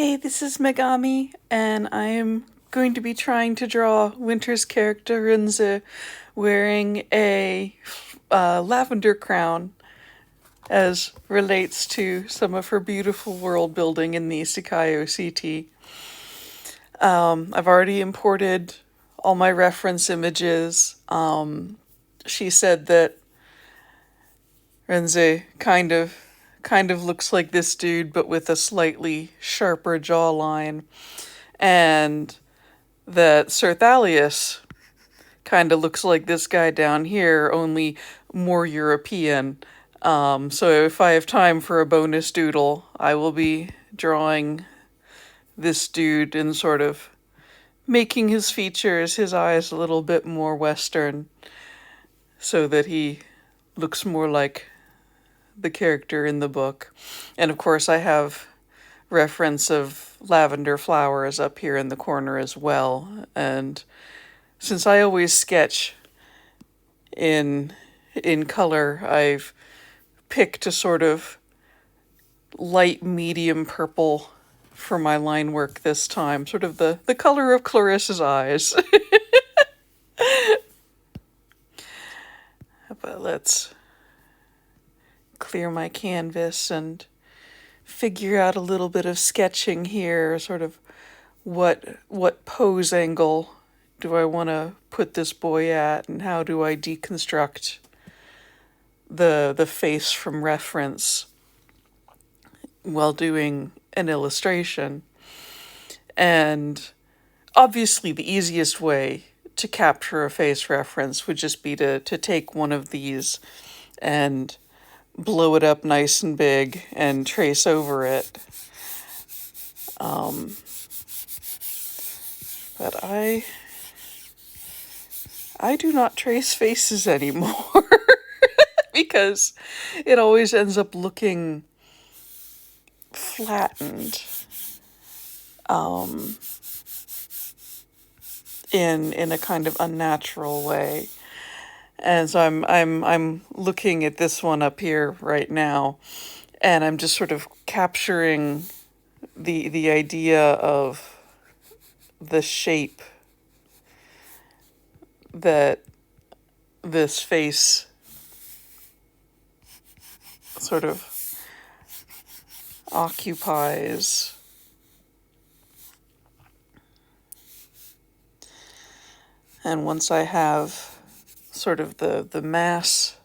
Hey, this is Megami, and I am going to be trying to draw Winter's character Renze wearing a lavender crown as relates to some of her beautiful world building in the Isekai OCT. I've already imported all my reference images. She said that Renze kind of looks like this dude, but with a slightly sharper jawline, and that Sir Thalius kind of looks like this guy down here, only more European. So if I have time for a bonus doodle, I will be drawing this dude and sort of making his features, his eyes a little bit more Western, so that he looks more like the character in the book. And of course, I have reference of lavender flowers up here in the corner as well. And since I always sketch in color, I've picked a sort of light medium purple for my line work this time, sort of the color of Clarissa's eyes. But let's clear my canvas and figure out a little bit of sketching here, sort of what pose angle do I want to put this boy at, and how do I deconstruct the face from reference while doing an illustration. And obviously the easiest way to capture a face reference would just be to take one of these and blow it up nice and big and trace over it. But I do not trace faces anymore because it always ends up looking flattened in a kind of unnatural way. And so I'm looking at this one up here right now, and I'm just sort of capturing the idea of the shape that this face sort of occupies. And once I have sort of the mass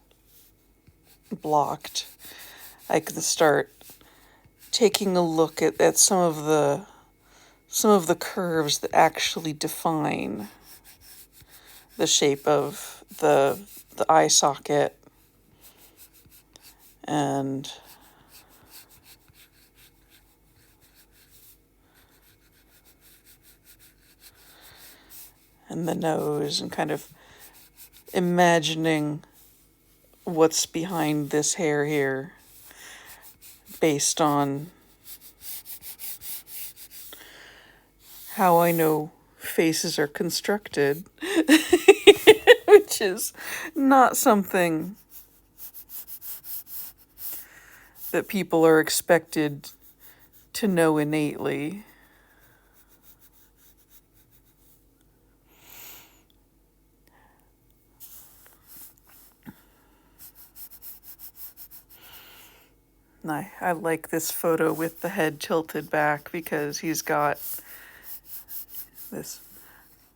blocked, I can start taking a look at some of the curves that actually define the shape of the eye socket and the nose, and kind of imagining what's behind this hair here based on how I know faces are constructed, which is not something that people are expected to know innately. I like this photo with the head tilted back because he's got this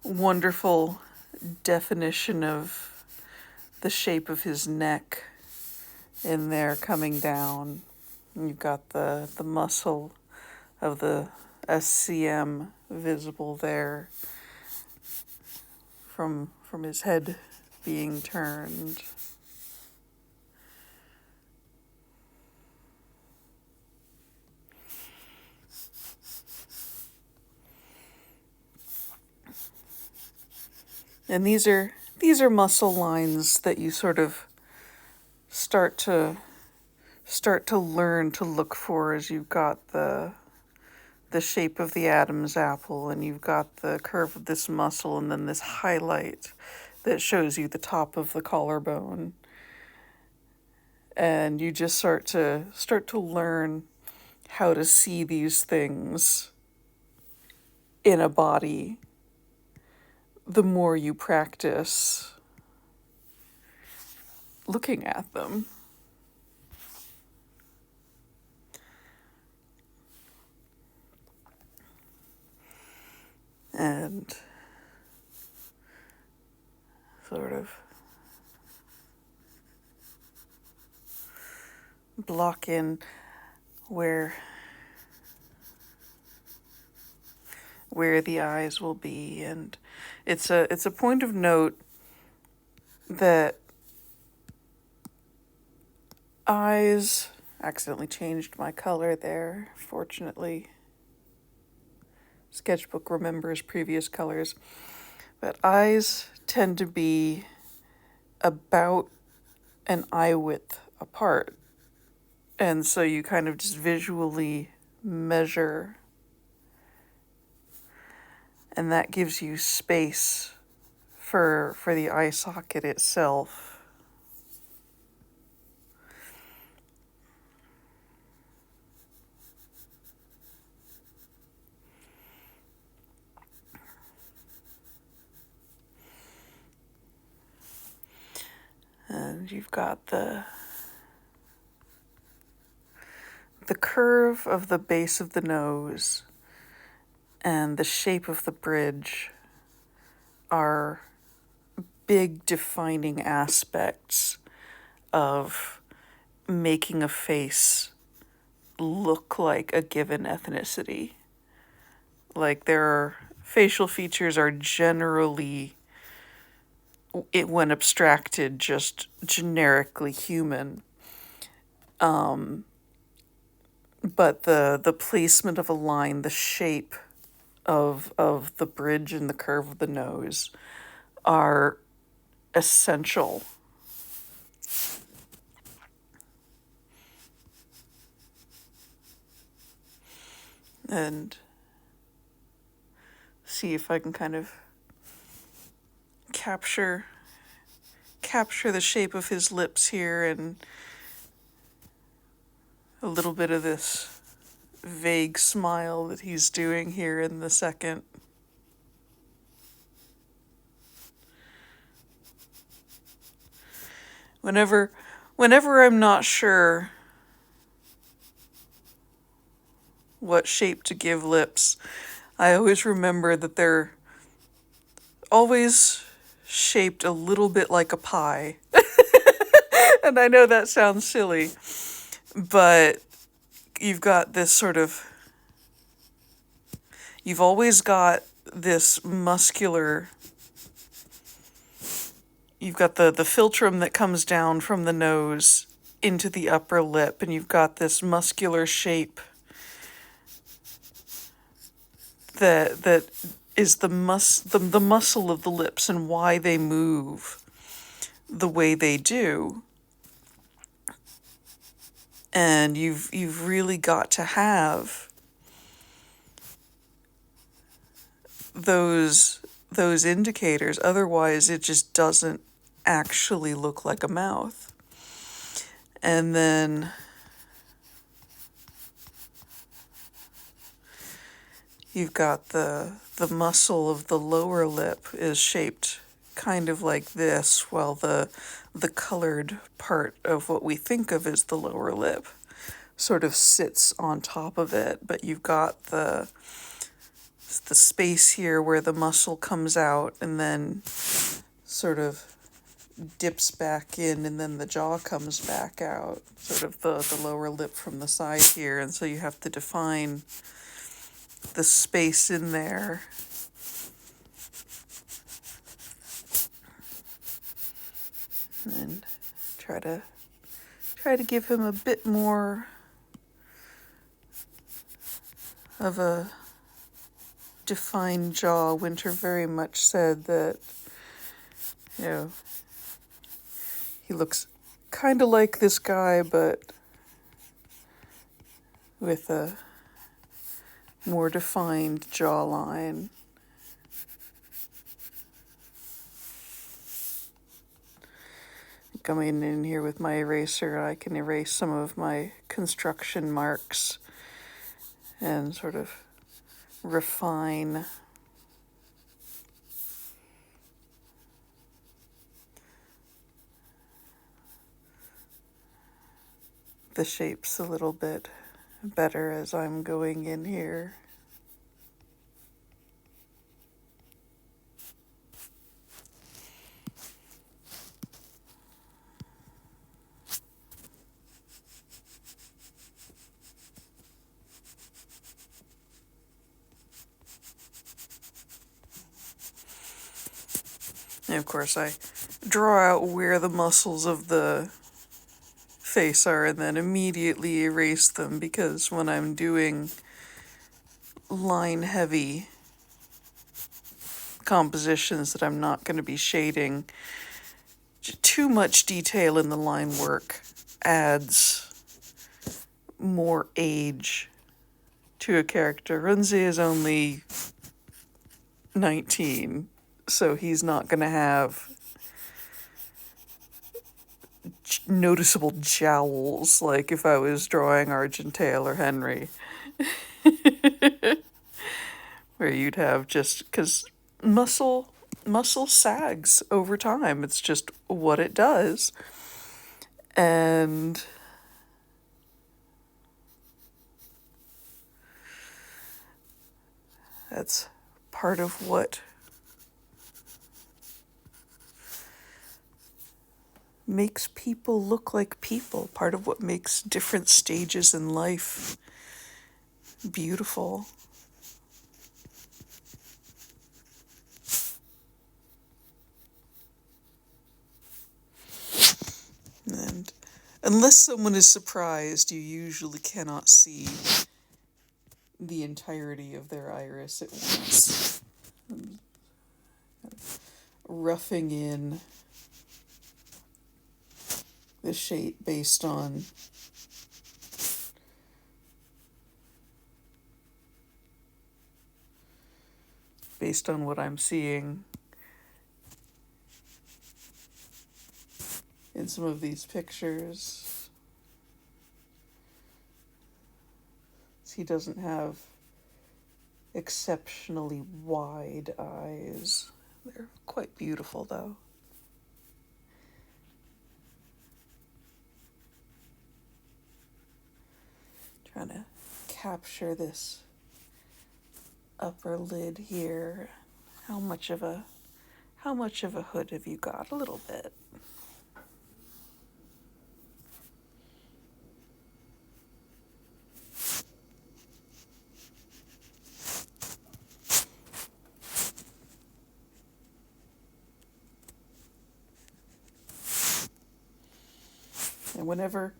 wonderful definition of the shape of his neck in there coming down. You've got the muscle of the SCM visible there from his head being turned. And these are muscle lines that you sort of start to learn to look for as you've got the shape of the Adam's apple, and you've got the curve of this muscle, and then this highlight that shows you the top of the collarbone. And you just start to learn how to see these things in a body, the more you practice looking at them. And sort of block in where the eyes will be. And it's a point of note that eyes, accidentally changed my color there, fortunately. Sketchbook remembers previous colors. But eyes tend to be about an eye width apart. And so you kind of just visually measure, and that gives you space for the eye socket itself. And you've got the curve of the base of the nose and the shape of the bridge are big defining aspects of making a face look like a given ethnicity. Like, their facial features are generally, when abstracted, just generically human. But the placement of a line, the shape of the bridge and the curve of the nose are essential. And see if I can kind of capture the shape of his lips here, and a little bit of this vague smile that he's doing here in the second. Whenever I'm not sure what shape to give lips, I always remember that they're always shaped a little bit like a pie. And I know that sounds silly, but you've got this sort of, you've always got this muscular, you've got the philtrum that comes down from the nose into the upper lip, and you've got this muscular shape that is the muscle of the lips and why they move the way they do. And you've really got to have those indicators, otherwise it just doesn't actually look like a mouth. And then you've got the muscle of the lower lip is shaped kind of like this, while the colored part of what we think of as the lower lip sort of sits on top of it. But you've got the space here where the muscle comes out and then sort of dips back in, and then the jaw comes back out, sort of the lower lip from the side here. And so you have to define the space in there. And try to give him a bit more of a defined jaw. Winter very much said that, he looks kind of like this guy, but with a more defined jawline. Coming in here with my eraser, I can erase some of my construction marks and sort of refine the shapes a little bit better as I'm going in here. And of course I draw out where the muscles of the face are and then immediately erase them, because when I'm doing line heavy compositions that I'm not going to be shading, too much detail in the line work adds more age to a character. Renze is only 19, so he's not going to have noticeable jowls like if I was drawing Argentale or Henry, where you'd have just, because muscle sags over time. It's just what it does. And that's part of what makes people look like people, part of what makes different stages in life beautiful. And unless someone is surprised, you usually cannot see the entirety of their iris at once. Roughing in the shape based on what I'm seeing in some of these pictures. He doesn't have exceptionally wide eyes. They're quite beautiful, though. Trying to capture this upper lid here. How much of a hood have you got? A little bit. And whenever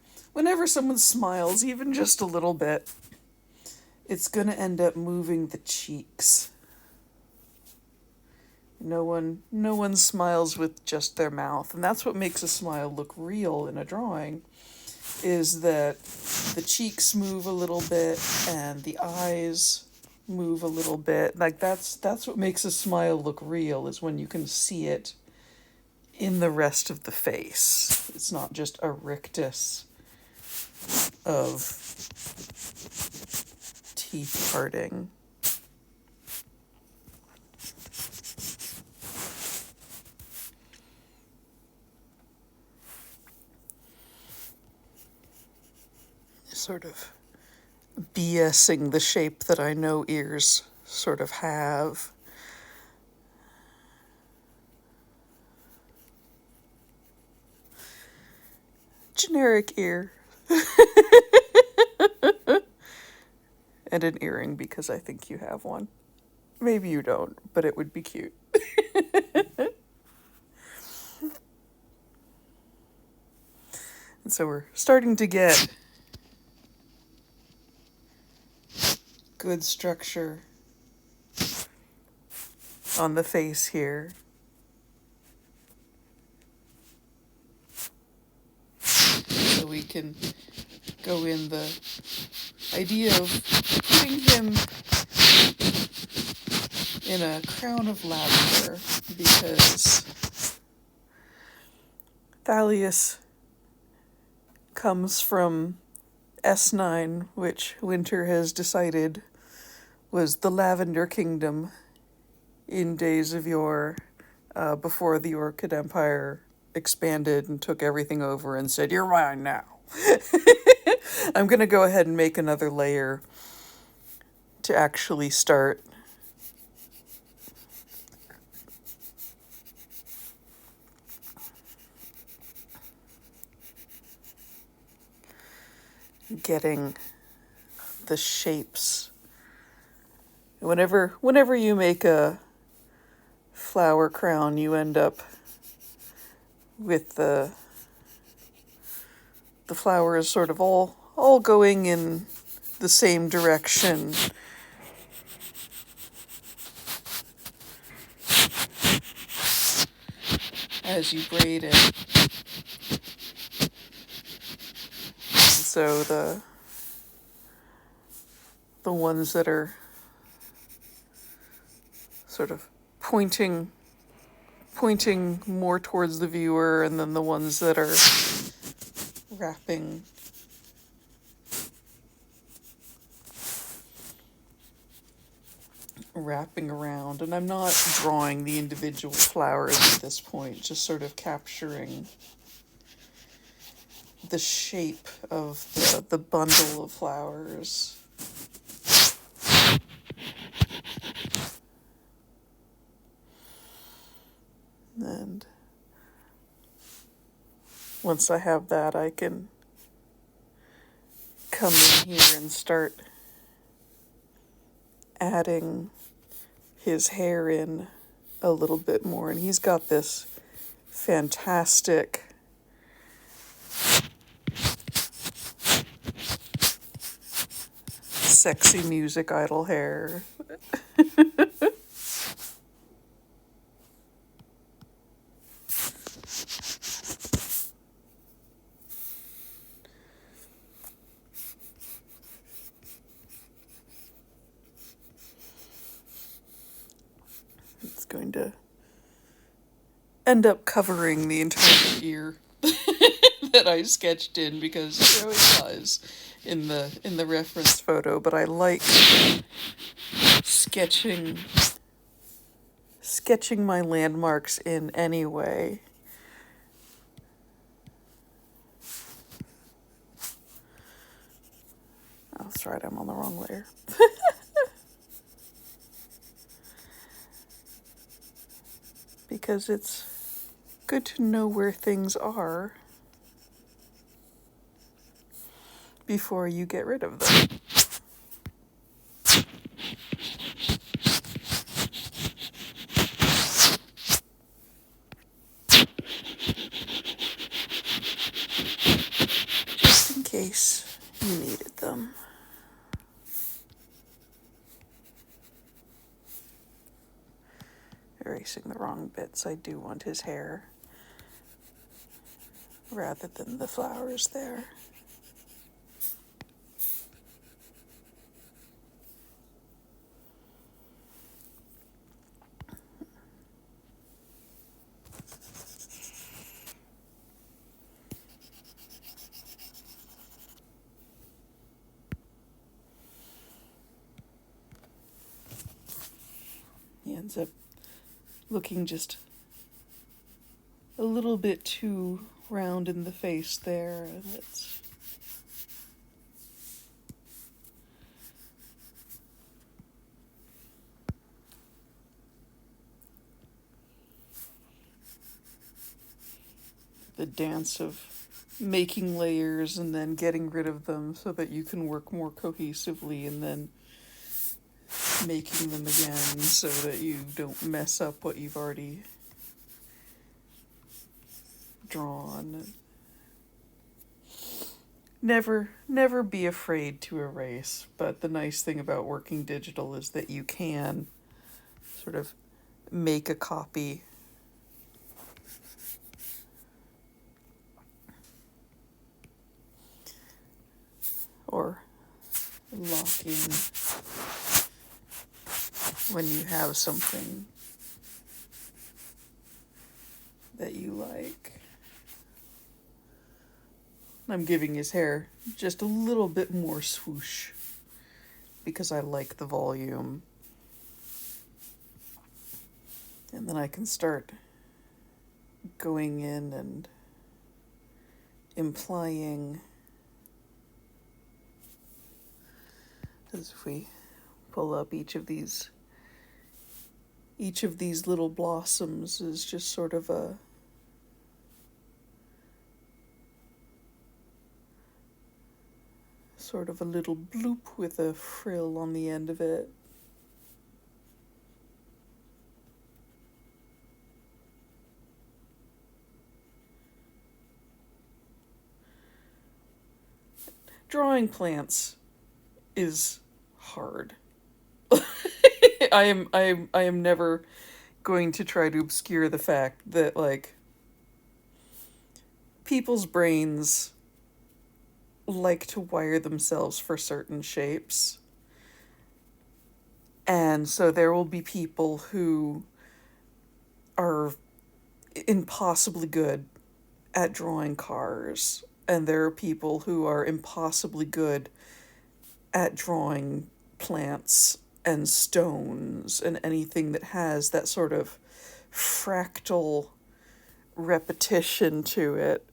someone smiles, even just a little bit, it's going to end up moving the cheeks. No one smiles with just their mouth, and that's what makes a smile look real in a drawing, is that the cheeks move a little bit and the eyes move a little bit. Like that's what makes a smile look real, is when you can see it in the rest of the face. It's not just a rictus of teeth parting. Sort of BSing the shape that I know ears sort of have. Generic ear. And an earring, because I think you have one. Maybe you don't, but it would be cute. And so we're starting to get good structure on the face here. So we can go in the idea of putting him in a crown of lavender, because Thalius comes from S9, which Winter has decided was the Lavender Kingdom in days of yore, before the Orchid Empire expanded and took everything over and said, "You're mine now." I'm going to go ahead and make another layer to actually start getting the shapes. Whenever you make a flower crown, you end up with the flowers sort of all going in the same direction. As you braid it. And so the ones that are sort of pointing more towards the viewer, and then the ones that are wrapping around. And I'm not drawing the individual flowers at this point, just sort of capturing the shape of the bundle of flowers. And once I have that, I can come in here and start adding his hair in a little bit more. And he's got this fantastic sexy music idol hair. It's going to end up covering the entire ear that I sketched in, because it always does in the reference photo. But I like sketching my landmarks in anyway. Oh, that's right, I'm on the wrong layer. Because it's good to know where things are before you get rid of them. Just in case you needed them. Erasing the wrong bits. I do want his hair rather than the flowers there. He ends up looking just a little bit too round in the face there. Let's the dance of making layers and then getting rid of them so that you can work more cohesively, and then making them again so that you don't mess up what you've already drawn. Never be afraid to erase, but the nice thing about working digital is that you can sort of make a copy or lock in when you have something that you like. I'm giving his hair just a little bit more swoosh because I like the volume. And then I can start going in and implying, as if we pull up each of these little blossoms is just sort of a little bloop with a frill on the end of it. Drawing plants is hard. I am never going to try to obscure the fact that, like, people's brains like to wire themselves for certain shapes. And so there will be people who are impossibly good at drawing cars, and there are people who are impossibly good at drawing plants and stones and anything that has that sort of fractal repetition to it.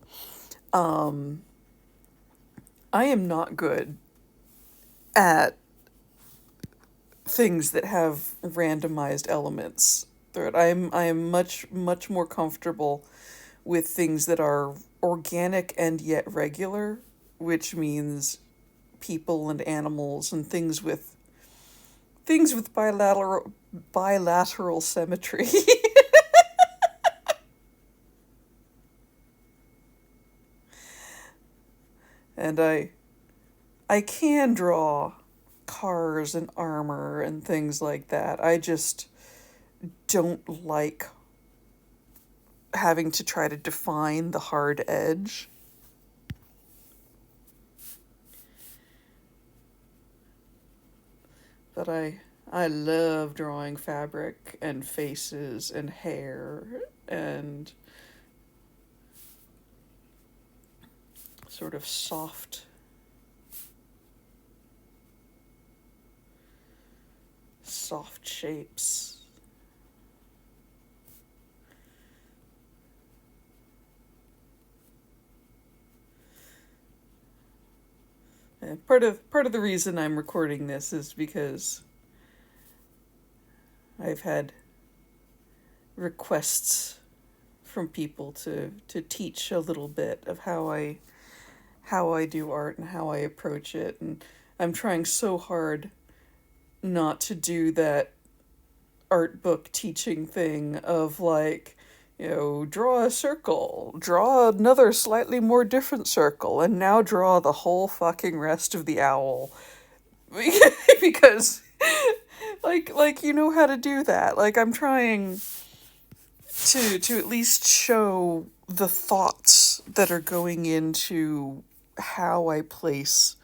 I am not good at things that have randomized elements through it. I am much more comfortable with things that are organic and yet regular, which means people and animals and things with bilateral symmetry. And I can draw cars and armor and things like that. I just don't like having to try to define the hard edge. But I love drawing fabric and faces and hair and sort of soft shapes. And part of the reason I'm recording this is because I've had requests from people to teach a little bit of how I do art and how I approach it, and I'm trying so hard not to do that art book teaching thing of, like, draw a circle, draw another slightly more different circle, and now draw the whole fucking rest of the owl. Because, like you know how to do that. Like, I'm trying to at least show the thoughts that are going into how I place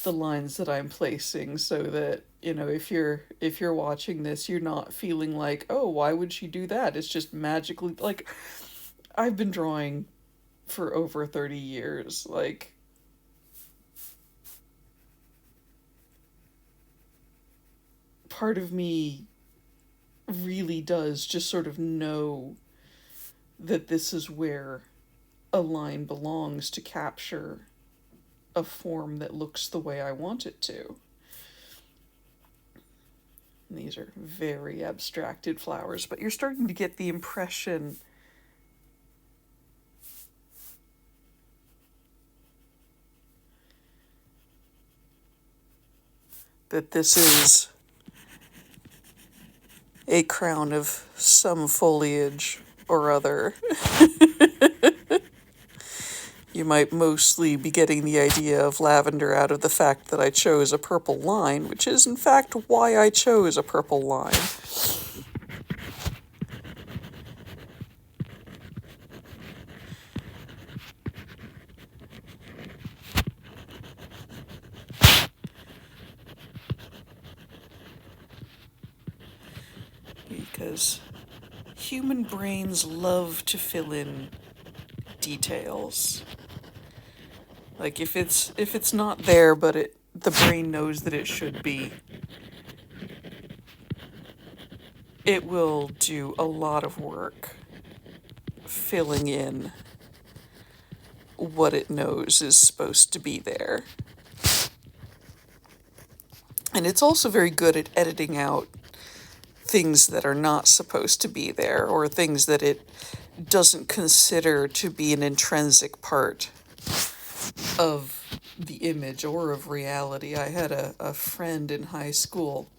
the lines that I'm placing, so that, if you're watching this, you're not feeling like, oh, why would she do that? It's just magically, like, I've been drawing for over 30 years. Like, part of me really does just sort of know that this is where a line belongs to capture a form that looks the way I want it to. And these are very abstracted flowers, but you're starting to get the impression that this is a crown of some foliage or other. You might mostly be getting the idea of lavender out of the fact that I chose a purple line, which is in fact why I chose a purple line. Because human brains love to fill in details. Like, if it's not there, but the brain knows that it should be, it will do a lot of work filling in what it knows is supposed to be there. And it's also very good at editing out things that are not supposed to be there, or things that it doesn't consider to be an intrinsic part of the image or of reality. I had a friend in high school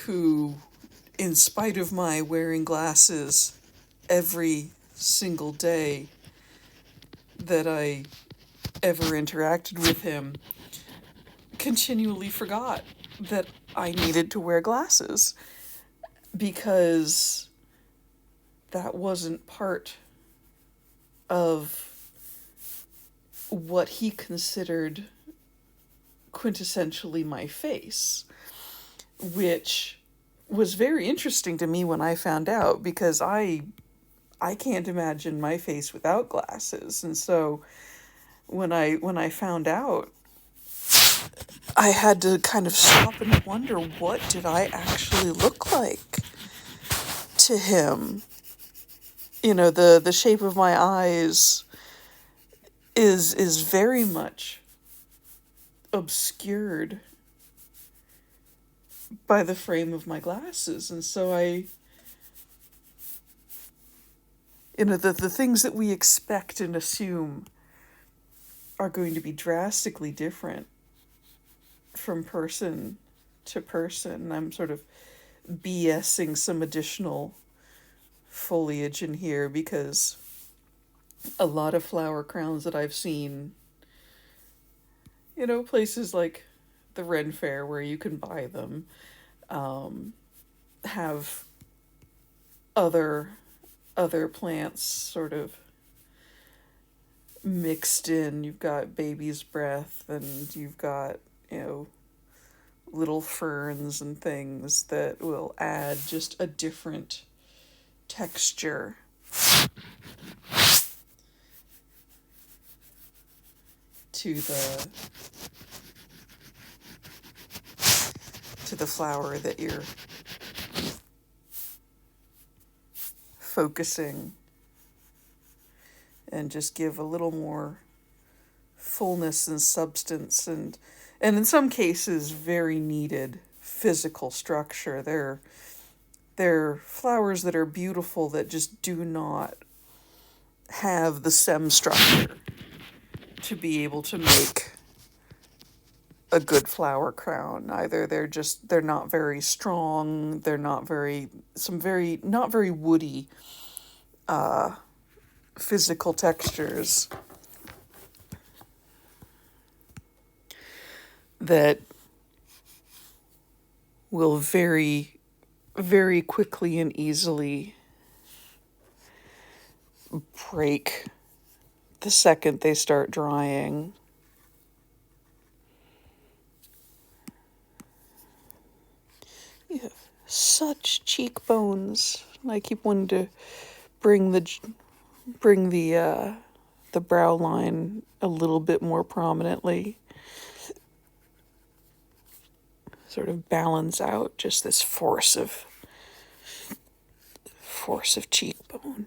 who, in spite of my wearing glasses every single day that I ever interacted with him, continually forgot that I needed to wear glasses, because that wasn't part of what he considered quintessentially my face, which was very interesting to me when I found out, because I can't imagine my face without glasses. And so when I found out, I had to kind of stop and wonder, what did I actually look like to him? You know, the shape of my eyes is very much obscured by the frame of my glasses. And so the things that we expect and assume are going to be drastically different from person to person. I'm sort of BSing some additional foliage in here, because a lot of flower crowns that I've seen, places like the Ren Fair where you can buy them, have other plants sort of mixed in. You've got baby's breath, and you've got, little ferns and things that will add just a different texture to the flower that you're focusing, and just give a little more fullness and substance, and in some cases very needed physical structure. They're flowers that are beautiful, that just do not have the stem structure to be able to make a good flower crown. Either they're not very strong, they're not very woody physical textures that will very, very quickly and easily break the second they start drying. You have such cheekbones. I keep wanting to bring the brow line a little bit more prominently. Sort of balance out just this force of cheekbone.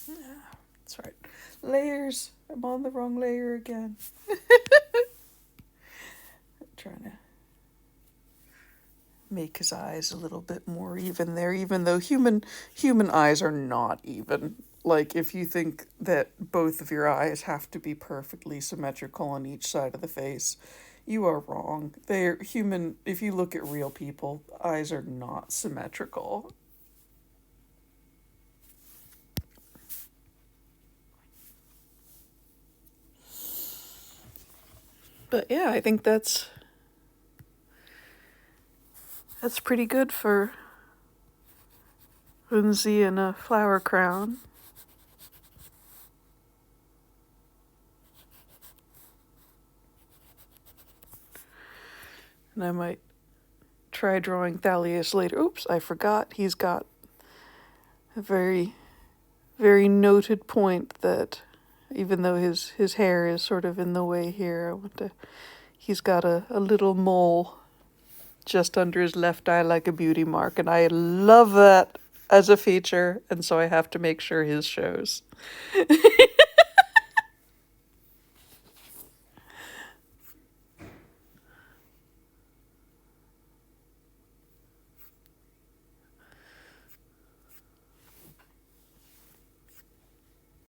That's right. Layers. I'm on the wrong layer again. Trying to make his eyes a little bit more even there, even though human eyes are not even. Like, if you think that both of your eyes have to be perfectly symmetrical on each side of the face, you are wrong. They're human. If you look at real people, eyes are not symmetrical. But yeah, I think that's pretty good for Renze and a flower crown. And I might try drawing Thalius later. Oops, I forgot. He's got a very, very noted point that even though his hair is sort of in the way here, he's got a little mole just under his left eye like a beauty mark, and I love that as a feature, and so I have to make sure his shows.